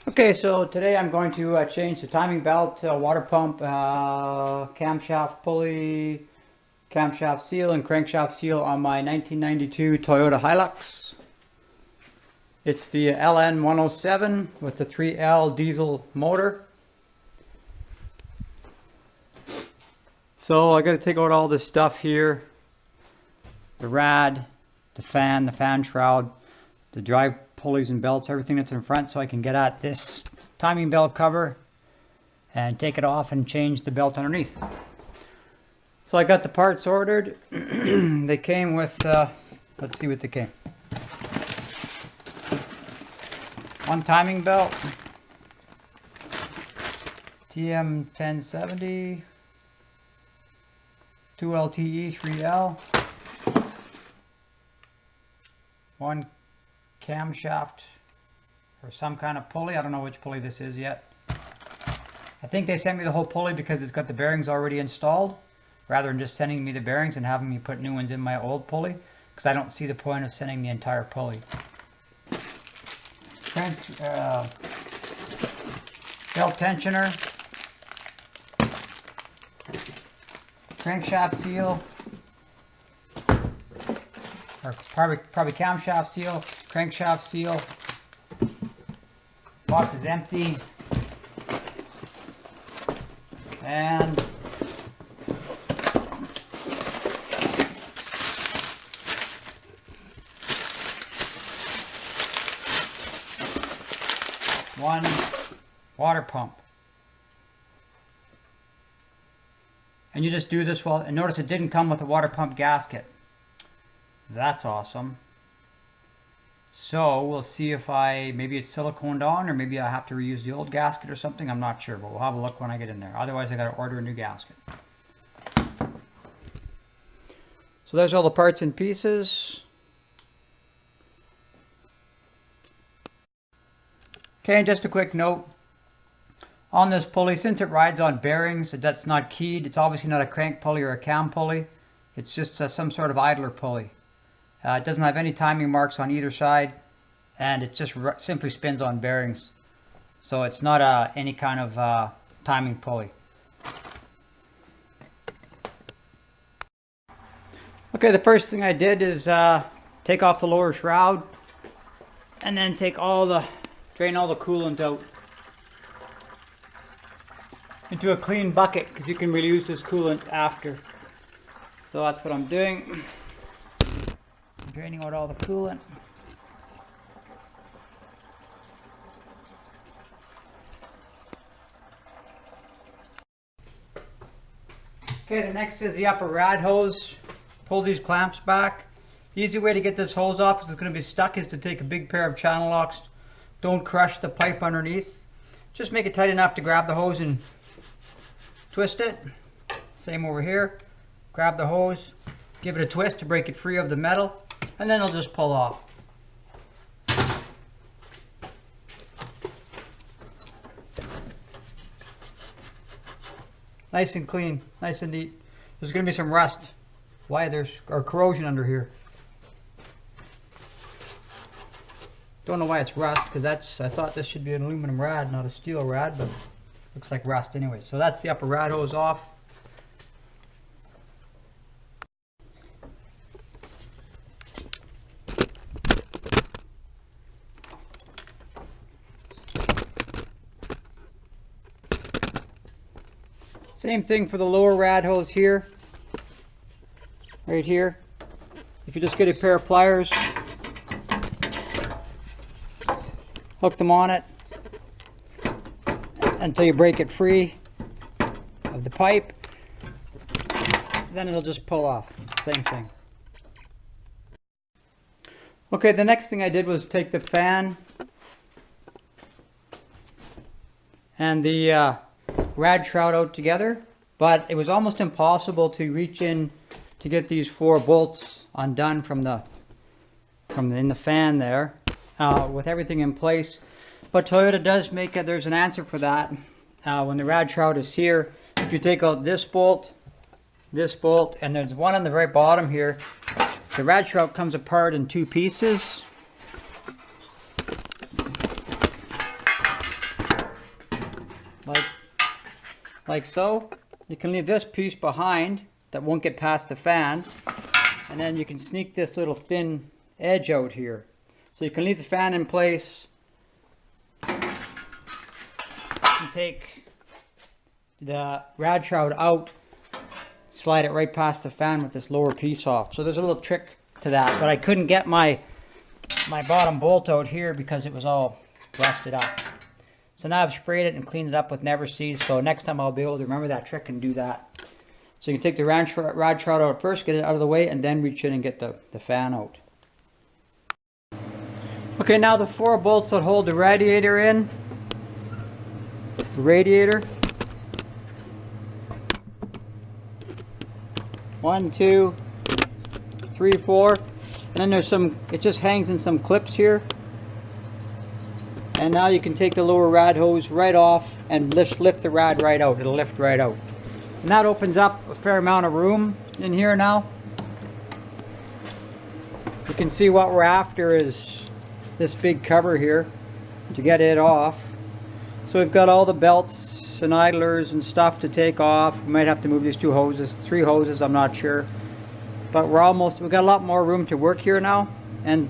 Okay, so today I'm going to change the timing belt, water pump, camshaft pulley, camshaft seal, and crankshaft seal on my 1992 Toyota Hilux. It's the LN107 with the 3L diesel motor. So I got to take out all this stuff here. The rad, the fan shroud, the drive pulleys and belts, everything that's in front, so I can get at this timing belt cover and take it off and change the belt underneath. So I got the parts ordered. They came with, let's see what they came. One timing belt, TM1070, 2 LTE 3L, one camshaft or some kind of pulley. I don't know which pulley this is yet. I think they sent me the whole pulley because it's got the bearings already installed, rather than just sending me the bearings and having me put new ones in my old pulley, because I don't see the point of sending the entire pulley. Belt tensioner, crankshaft seal, or probably camshaft seal, crankshaft seal. Box is empty, and one water pump. And you just do this well, and notice it didn't come with a water pump gasket. That's awesome. So we'll see if maybe it's siliconed on, or maybe I have to reuse the old gasket or something. I'm not sure, but we'll have a look when I get in there. Otherwise I got to order a new gasket. So there's all the parts and pieces. Okay, and just a quick note on this pulley, since it rides on bearings, that's not keyed. It's obviously not a crank pulley or a cam pulley. It's just some sort of idler pulley. It doesn't have any timing marks on either side, and it just simply spins on bearings. So it's not any kind of timing pulley. Okay, the first thing I did is take off the lower shroud, and then drain all the coolant out into a clean bucket, because you can reuse this coolant after. So that's what I'm doing. I'm draining out all the coolant. Okay, the next is the upper rad hose. Pull these clamps back. The easy way to get this hose off, because it's going to be stuck, is to take a big pair of channel locks. Don't crush the pipe underneath. Just make it tight enough to grab the hose and twist it. Same over here. Grab the hose, give it a twist to break it free of the metal, and then it'll just pull off. Nice and clean, nice and neat. There's going to be some rust, or corrosion under here. Don't know why it's rust, because I thought this should be an aluminum rad, not a steel rad, but looks like rust anyway. So that's the upper rad hose off. Same thing for the lower rad hose here, right here. If you just get a pair of pliers, hook them on it until you break it free of the pipe, then it'll just pull off. Same thing. Okay, the next thing I did was take the fan and the rad shroud out together, but it was almost impossible to reach in to get these 4 bolts undone from in the fan there with everything in place. But Toyota does make it, there's an answer for that. When the rad shroud is here, if you take out this bolt, and there's one on the very bottom here, the rad shroud comes apart in 2 pieces. like so. You can leave this piece behind that won't get past the fan, and then you can sneak this little thin edge out here. So you can leave the fan in place and take the rad shroud out, slide it right past the fan with this lower piece off. So there's a little trick to that, but I couldn't get my bottom bolt out here because it was all rusted up. So now I've sprayed it and cleaned it up with Never Seed, so next time I'll be able to remember that trick and do that. So you can take the rad shroud out first, get it out of the way, and then reach in and get the fan out. Okay, now the 4 bolts that hold the radiator in. The radiator. 1, 2, 3, 4. And then there's some, it just hangs in some clips here. And now you can take the lower rad hose right off and lift the rad right out. It'll lift right out. And that opens up a fair amount of room in here now. You can see what we're after is this big cover here to get it off. So we've got all the belts and idlers and stuff to take off. We might have to move these 2 hoses, 3 hoses, I'm not sure. But we've got a lot more room to work here now. And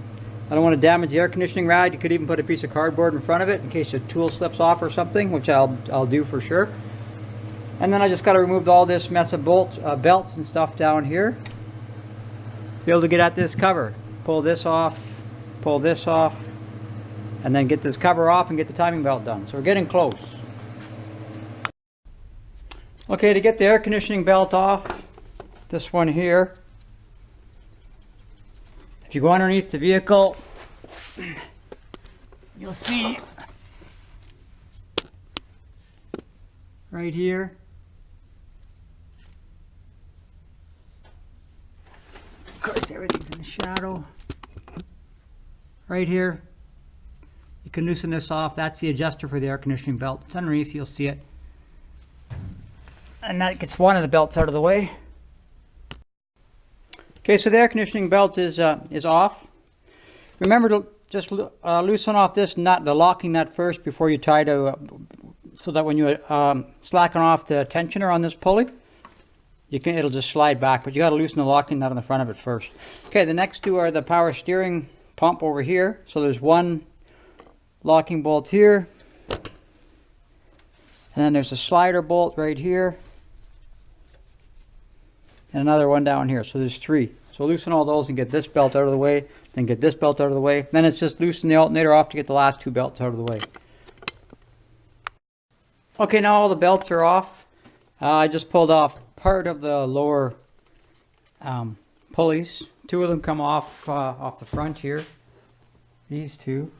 I don't want to damage the air conditioning rad. You could even put a piece of cardboard in front of it in case your tool slips off or something, which I'll do for sure. And then I just got to remove all this mess of belts and stuff down here to be able to get at this cover. Pull this off, and then get this cover off and get the timing belt done. So we're getting close. Okay, to get the air conditioning belt off, this one here, if you go underneath the vehicle, you'll see right here, of course everything's in the shadow, right here, you can loosen this off. That's the adjuster for the air conditioning belt. It's underneath, you'll see it. And that gets one of the belts out of the way. Okay, so the air conditioning belt is off. Remember to just loosen off this nut, the locking nut first before you try to, so that when you slacken off the tensioner on this pulley, it'll just slide back. But you got to loosen the locking nut on the front of it first. Okay, the next 2 are the power steering pump over here. So there's one locking bolt here, and then there's a slider bolt right here, and another one down here. So there's 3. So loosen all those and get this belt out of the way, then get this belt out of the way. Then it's just loosen the alternator off to get the last 2 belts out of the way. Okay, now all the belts are off. I just pulled off part of the lower pulleys. 2 of them come off the front here. These 2.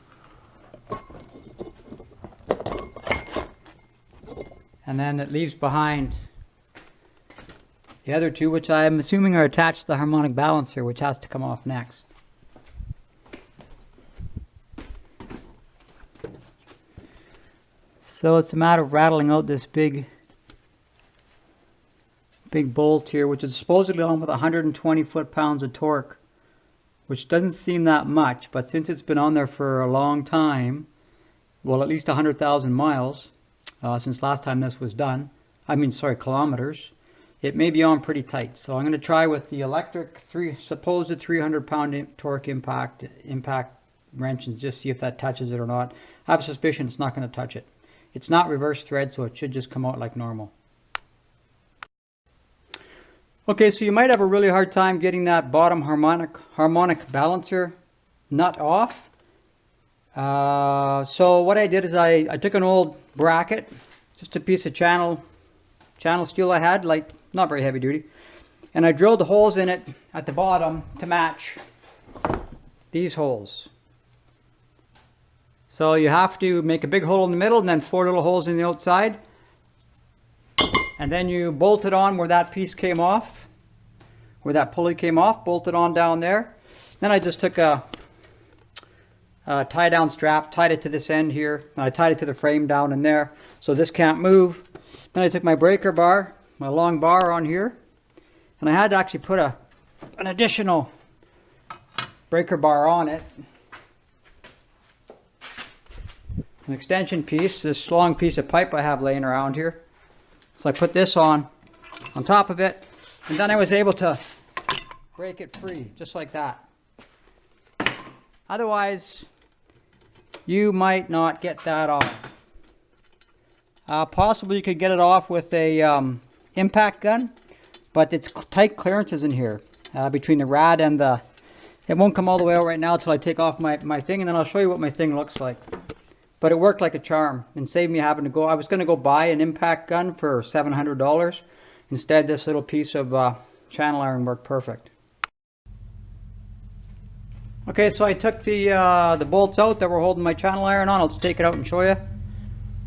And then it leaves behind the other 2, which I'm assuming are attached to the harmonic balancer, which has to come off next. So it's a matter of rattling out this big bolt here, which is supposedly on with 120 foot-pounds of torque, which doesn't seem that much, but since it's been on there for a long time, well, at least 100,000 miles since last time this was done, kilometers, it may be on pretty tight. So I'm going to try with the electric supposed 300-pound torque impact wrench and just see if that touches it or not. I have a suspicion it's not going to touch it. It's not reverse thread, so it should just come out like normal. Okay, so you might have a really hard time getting that bottom harmonic balancer nut off. So what I did is I took an old bracket, just a piece of channel steel I had, like not very heavy duty, and I drilled the holes in it at the bottom to match these holes. So you have to make a big hole in the middle and then 4 little holes in the outside, and then you bolt it on where that piece came off, where that pulley came off, bolt it on down there. Then I just took a tie down strap, tied it to this end here, and I tied it to the frame down in there so this can't move. Then I took my breaker bar, my long bar on here, and I had to actually put an additional breaker bar on it. An extension piece, this long piece of pipe I have laying around here. So I put this on top of it, and then I was able to break it free, just like that. Otherwise, you might not get that off. Possibly you could get it off with a impact gun, but it's tight clearances in here between the rad and the... It won't come all the way out right now until I take off my thing, and then I'll show you what my thing looks like. But it worked like a charm and saved me having to go... I was going to go buy an impact gun for $700. Instead, this little piece of channel iron worked perfect. Okay, so I took the bolts out that were holding my channel iron on. I'll just take it out and show you.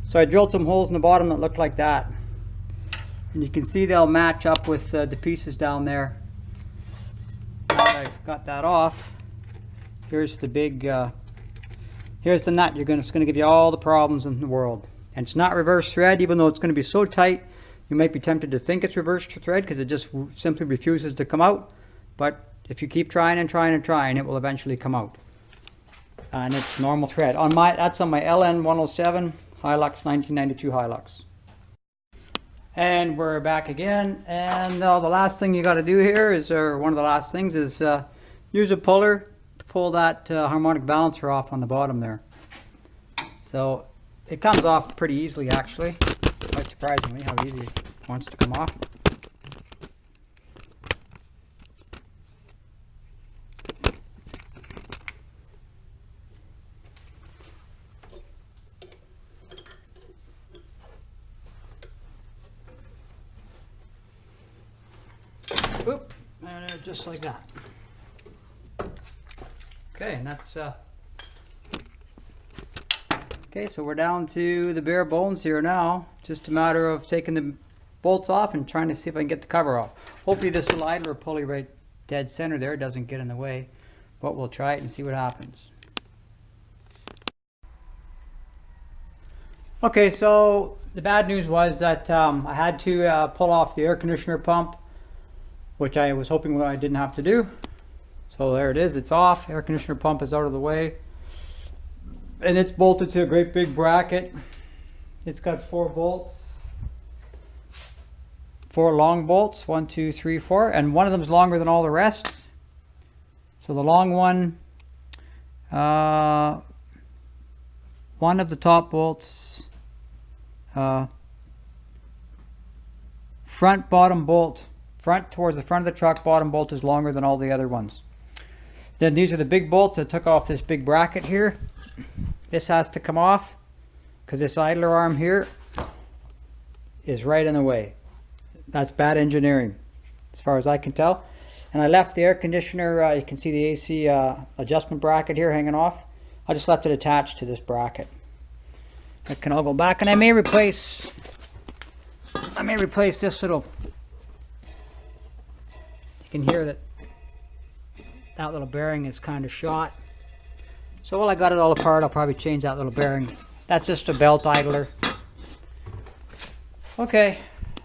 So I drilled some holes in the bottom that looked like that. And you can see they'll match up with the pieces down there. Now that I've got that off, here's the big, here's the nut. It's going to give you all the problems in the world. And it's not reverse thread, even though it's going to be so tight, you might be tempted to think it's reverse thread because it just simply refuses to come out. But if you keep trying and trying and trying, it will eventually come out. And it's normal thread. That's on my LN 107 Hilux 1992 Hilux. And we're back again. And the last thing you got to do here is, or one of the last things is, use a puller to pull that harmonic balancer off on the bottom there. So it comes off pretty easily, actually. Quite surprisingly how easy it wants to come off. Oop, and just like that. Okay, and that's okay, so we're down to the bare bones here now. Just a matter of taking the bolts off and trying to see if I can get the cover off. Hopefully this little idler pulley right dead center there doesn't get in the way, but we'll try it and see what happens. Okay, so the bad news was that I had to pull off the air conditioner pump, which I was hoping I didn't have to do. So there it is, it's off. Air conditioner pump is out of the way. And it's bolted to a great big bracket. It's got 4 bolts. 4 long bolts, 1, 2, 3, 4, and one of them is longer than all the rest. So the long one, one of the top bolts, front bottom bolt, front towards the front of the truck, bottom bolt is longer than all the other ones. Then these are the big bolts that took off this big bracket here. This has to come off because this idler arm here is right in the way. That's bad engineering as far as I can tell. And I left the air conditioner, you can see the AC adjustment bracket here hanging off. I just left it attached to this bracket. It can all go back, and I may replace this little... You can hear that little bearing is kind of shot. So while I got it all apart, I'll probably change that little bearing. That's just a belt idler. Okay,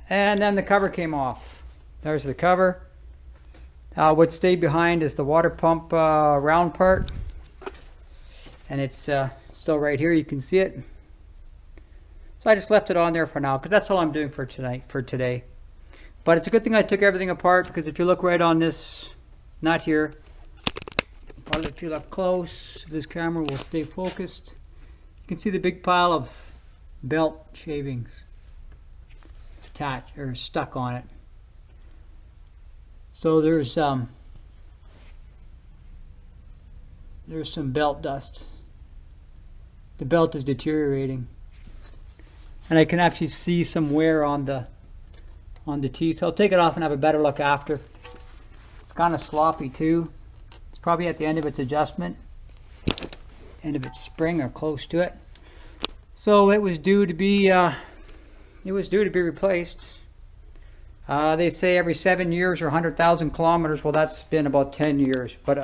and then the cover came off. There's the cover. What stayed behind is the water pump round part. And it's still right here, you can see it. So I just left it on there for now, because that's all I'm doing for today. But it's a good thing I took everything apart, because if you look right on this nut here, if you look close, this camera will stay focused. You can see the big pile of belt shavings attached or stuck on it. So there's some belt dust. The belt is deteriorating, and I can actually see some wear on the teeth. I'll take it off and have a better look after. It's kind of sloppy too. It's probably at the end of its adjustment, end of its spring or close to it. So it was due to be replaced. They say every 7 years or 100,000 kilometers. Well, that's been about 10 years, but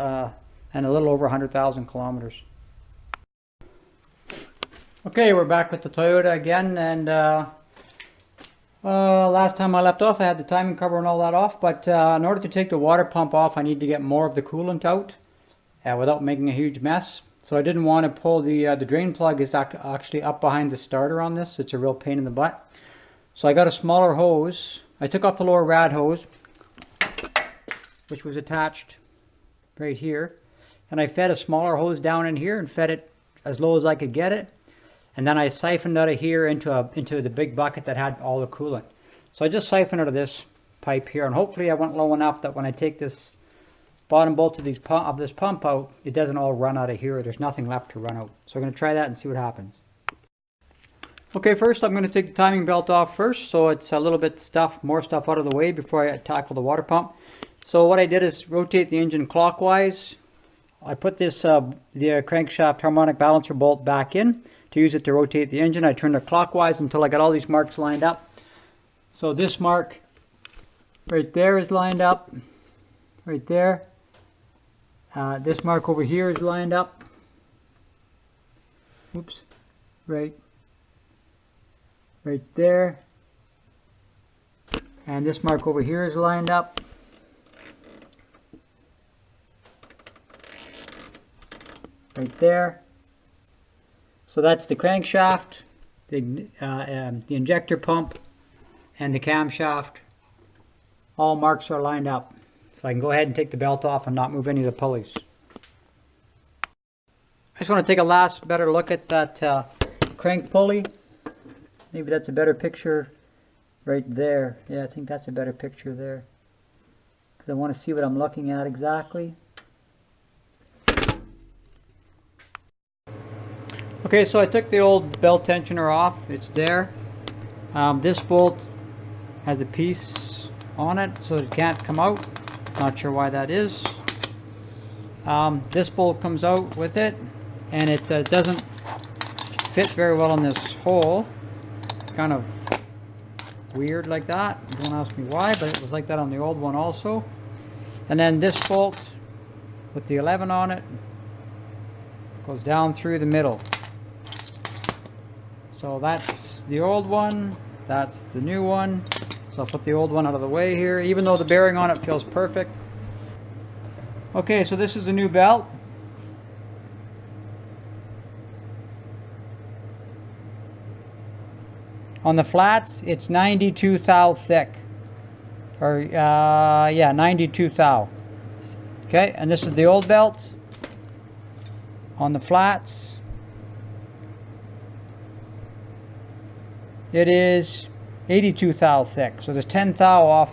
and a little over 100,000 kilometers. Okay, we're back with the Toyota again, and last time I left off, I had the timing cover and all that off, but in order to take the water pump off, I need to get more of the coolant out without making a huge mess. So I didn't want to pull the drain plug is actually up behind the starter on this. It's a real pain in the butt. So I got a smaller hose. I took off the lower rad hose, which was attached right here. And I fed a smaller hose down in here and fed it as low as I could get it. And then I siphoned out of here into the big bucket that had all the coolant. So I just siphoned out of this pipe here, and hopefully I went low enough that when I take this bottom bolt of this pump out, it doesn't all run out of here. There's nothing left to run out. So I'm going to try that and see what happens. Okay, first I'm going to take the timing belt off first, so it's a little bit more stuff out of the way before I tackle the water pump. So what I did is rotate the engine clockwise. I put this the crankshaft harmonic balancer bolt back in to use it to rotate the engine. I turned it clockwise until I got all these marks lined up. So this mark right there is lined up, right there. This mark over here is lined up. Oops, right there. And this mark over here is lined up. Right there. So that's the crankshaft, the injector pump, and the camshaft. All marks are lined up. So I can go ahead and take the belt off and not move any of the pulleys. I just want to take a last better look at that crank pulley. Maybe that's a better picture right there. Yeah, I think that's a better picture there. Because I want to see what I'm looking at exactly. Okay, so I took the old belt tensioner off. It's there. This bolt has a piece on it so it can't come out. Not sure why that is. This bolt comes out with it, and it doesn't fit very well in this hole. Kind of weird like that. Don't ask me why, but it was like that on the old one also. And then this bolt with the 11 on it goes down through the middle. So that's the old one, that's the new one. So I'll put the old one out of the way here, even though the bearing on it feels perfect. Okay, so this is the new belt. On the flats, it's 92 thou thick. Or, yeah, 92 thou. Okay, and this is the old belt. On the flats, it is 82 thou thick. So there's 10 thou off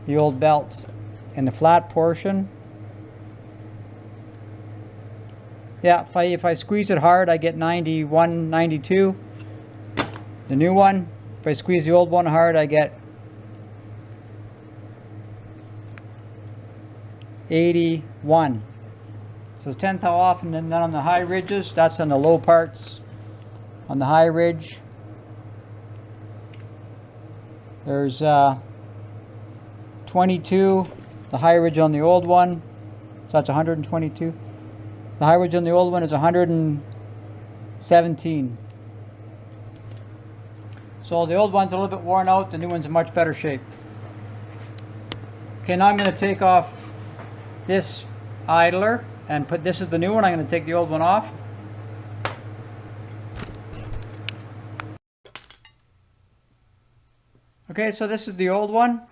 the old belt in the flat portion. Yeah, if I squeeze it hard, I get 91, 92. The new one, if I squeeze the old one hard, I get 81. So 10 thou off, and then on the high ridges, that's on the low parts. On the high ridge, there's 22, the high ridge on the old one, so that's 122. The high ridge on the old one is 117. So the old one's a little bit worn out, the new one's in much better shape. Okay, now I'm going to take off this idler and put, this is the new one, I'm going to take the old one off. Okay, so this is the old one.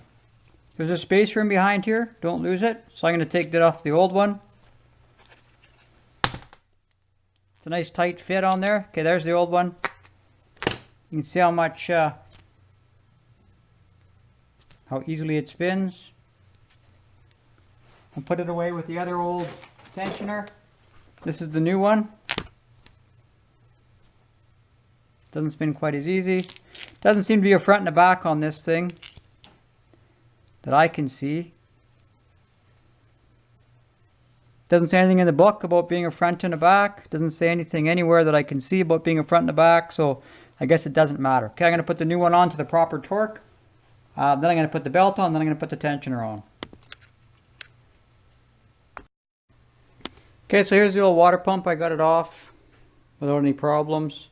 There's a spacer in behind here, don't lose it. So I'm going to take that off the old one. It's a nice tight fit on there. Okay, there's the old one. You can see how much, how easily it spins. I'll put it away with the other old tensioner. This is the new one. Doesn't spin quite as easy. Doesn't seem to be a front and a back on this thing that I can see. Doesn't say anything in the book about being a front and a back. Doesn't say anything anywhere that I can see about being a front and a back, so I guess it doesn't matter. Okay, I'm going to put the new one on to the proper torque. Then I'm going to put the belt on, then I'm going to put the tensioner on. Okay, so here's the old water pump. I got it off without any problems.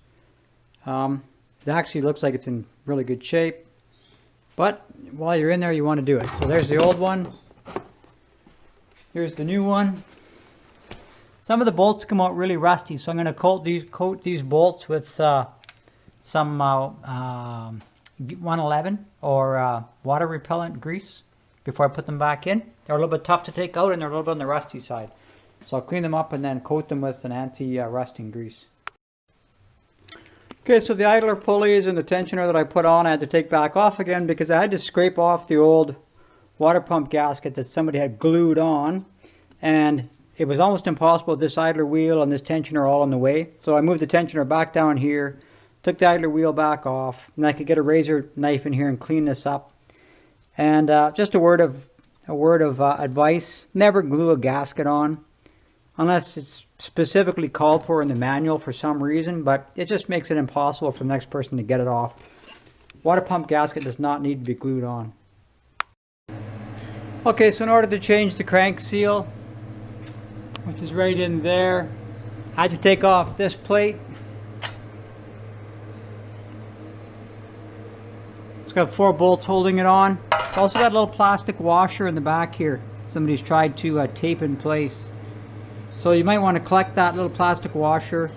It actually looks like it's in really good shape, but while you're in there you want to do it. So there's the old one. Here's the new one. Some of the bolts come out really rusty, so I'm going to coat these bolts with some 111 or water repellent grease before I put them back in. They're a little bit tough to take out and they're a little bit on the rusty side. So I'll clean them up and then coat them with an anti-rusting grease. Okay, so the idler pulleys and the tensioner that I put on I had to take back off again because I had to scrape off the old water pump gasket that somebody had glued on, and it was almost impossible with this idler wheel and this tensioner all in the way. So I moved the tensioner back down here, took the idler wheel back off, and I could get a razor knife in here and clean this up. And just a word of advice: never glue a gasket on unless it's specifically called for in the manual for some reason, but it just makes it impossible for the next person to get it off. Water pump gasket does not need to be glued on. Okay, so in order to change the crank seal, which is right in there, I had to take off this plate. It's got 4 bolts holding it on. It's also got a little plastic washer in the back here. Somebody's tried to tape in place. So you might want to collect that little plastic washer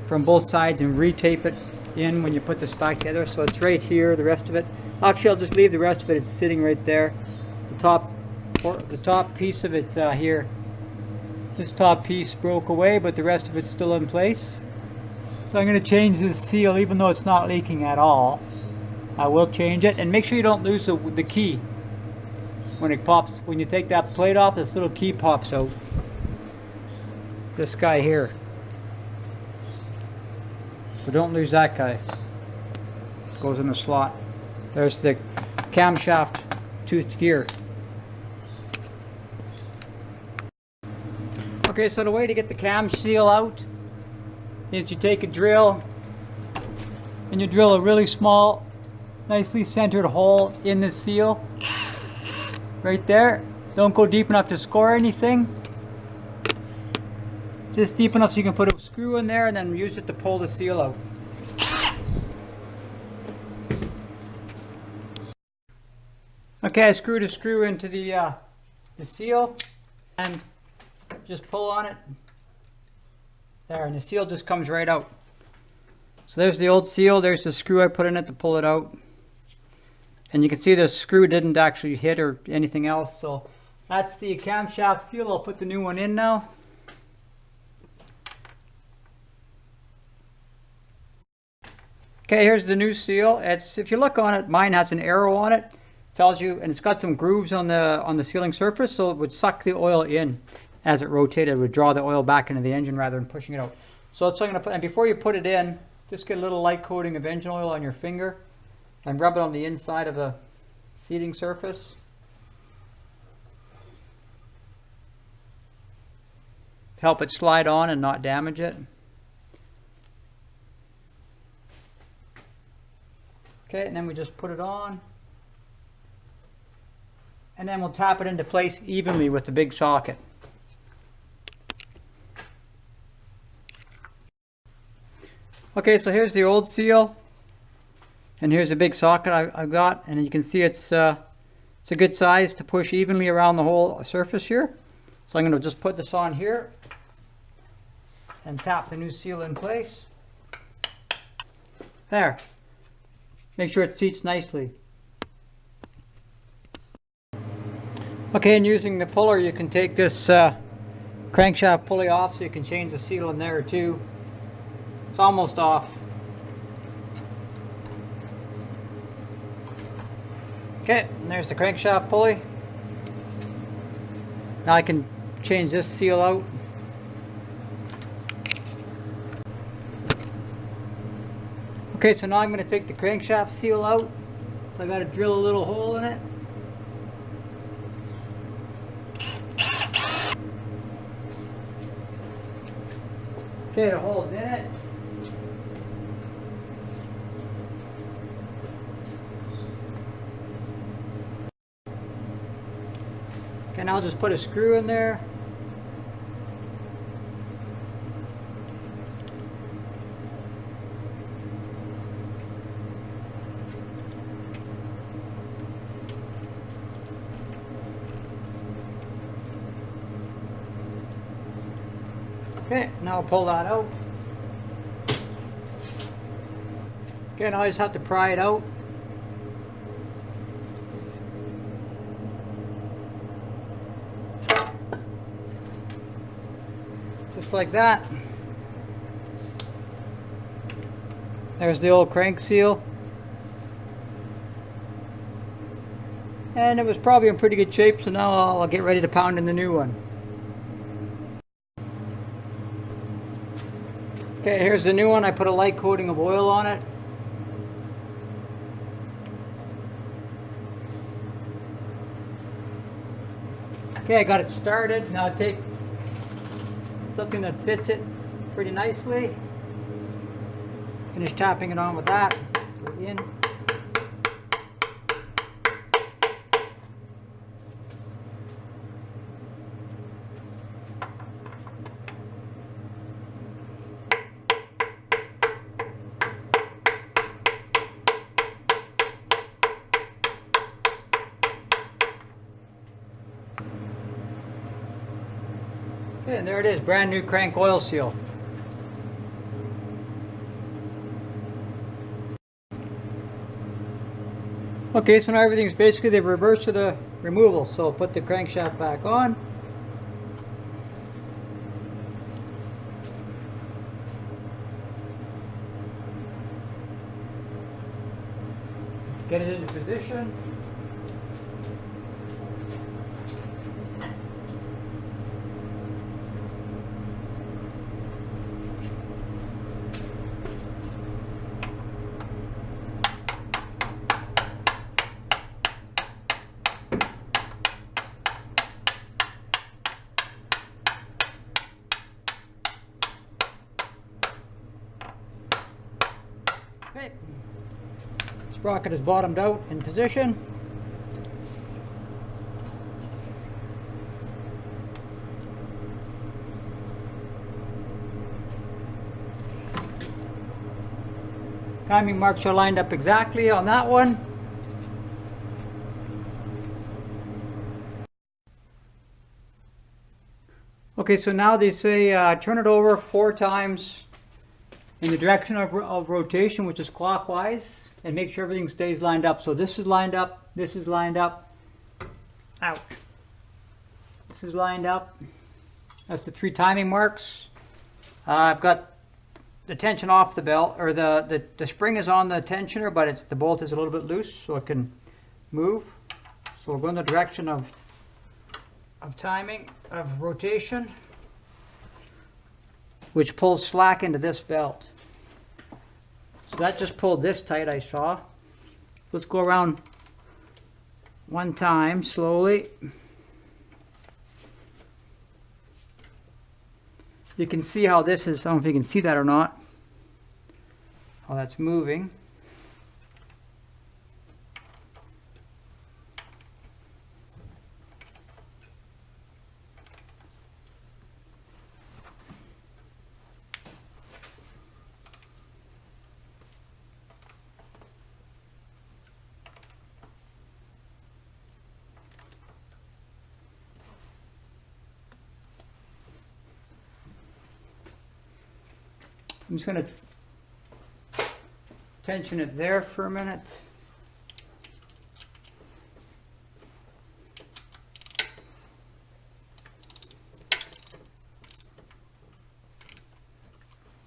from both sides and retape it in when you put this back together. So it's right here, the rest of it. Actually, I'll just leave the rest of it. It's sitting right there. The top piece of it here. This top piece broke away, but the rest of it's still in place. So I'm going to change this seal, even though it's not leaking at all. I will change it, and make sure you don't lose the key. When it pops, when you take that plate off, this little key pops out. This guy here. So don't lose that guy. It goes in the slot. There's the camshaft toothed gear. Okay, so the way to get the cam seal out is you take a drill and you drill a really small, nicely centered hole in the seal. Right there. Don't go deep enough to score anything. Just deep enough so you can put a screw in there and then use it to pull the seal out. Okay, I screwed a screw into the seal and just pull on it. There, and the seal just comes right out. So there's the old seal, there's the screw I put in it to pull it out. And you can see the screw didn't actually hit or anything else. So that's the camshaft seal. I'll put the new one in now. Okay, here's the new seal. It's, if you look on it, mine has an arrow on it. It tells you, and it's got some grooves on the sealing surface, so it would suck the oil in as it rotated. It would draw the oil back into the engine rather than pushing it out. So that's what I'm going to put. And before you put it in, just get a little light coating of engine oil on your finger and rub it on the inside of the seating surface. To help it slide on and not damage it. Okay, and then we just put it on. And then we'll tap it into place evenly with the big socket. Okay, so here's the old seal. And here's the big socket I've got. And you can see it's a good size to push evenly around the whole surface here. So I'm going to just put this on here and tap the new seal in place. There. Make sure it seats nicely. Okay, and using the puller, you can take this crankshaft pulley off so you can change the seal in there too. It's almost off. Okay, and there's the crankshaft pulley. Now I can change this seal out. Okay, so now I'm going to take the crankshaft seal out. So I got to drill a little hole in it. Okay, the hole's in it. Okay, now I'll just put a screw in there. Okay, now I'll pull that out. Okay, now I just have to pry it out. just like that. There's the old crank seal. And it was probably in pretty good shape, so now I'll get ready to pound in the new one. Okay, here's the new one. I put a light coating of oil on it. Okay, I got it started. Now I take something that fits it pretty nicely. Finish tapping it on with that. Go in. Okay, and there it is, brand new crank oil seal. Okay, so now everything's basically the reverse of the removal. So I'll put the crankshaft back on. Get it into position. Okay. Sprocket is bottomed out in position. Timing marks are lined up exactly on that one. Okay, so now they say turn it over 4 times in the direction of rotation, which is clockwise, and make sure everything stays lined up. So this is lined up, this is lined up, ouch. This is lined up. That's the 3 timing marks. I've got the tension off the belt, or the spring is on the tensioner, but the bolt is a little bit loose, so it can move. So we'll go in the direction of timing, of rotation, which pulls slack into this belt. So that just pulled this tight, I saw. So let's go around 1 time slowly. You can see how this is, I don't know if you can see that or not, how that's moving. I'm just going to tension it there for a minute.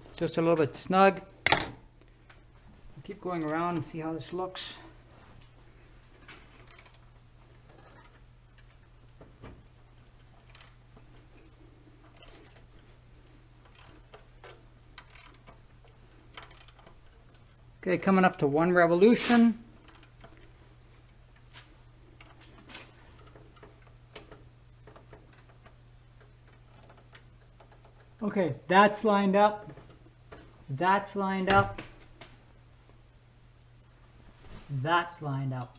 It's just a little bit snug. I'll keep going around and see how this looks. Okay, coming up to 1 revolution. Okay, that's lined up. That's lined up. That's lined up.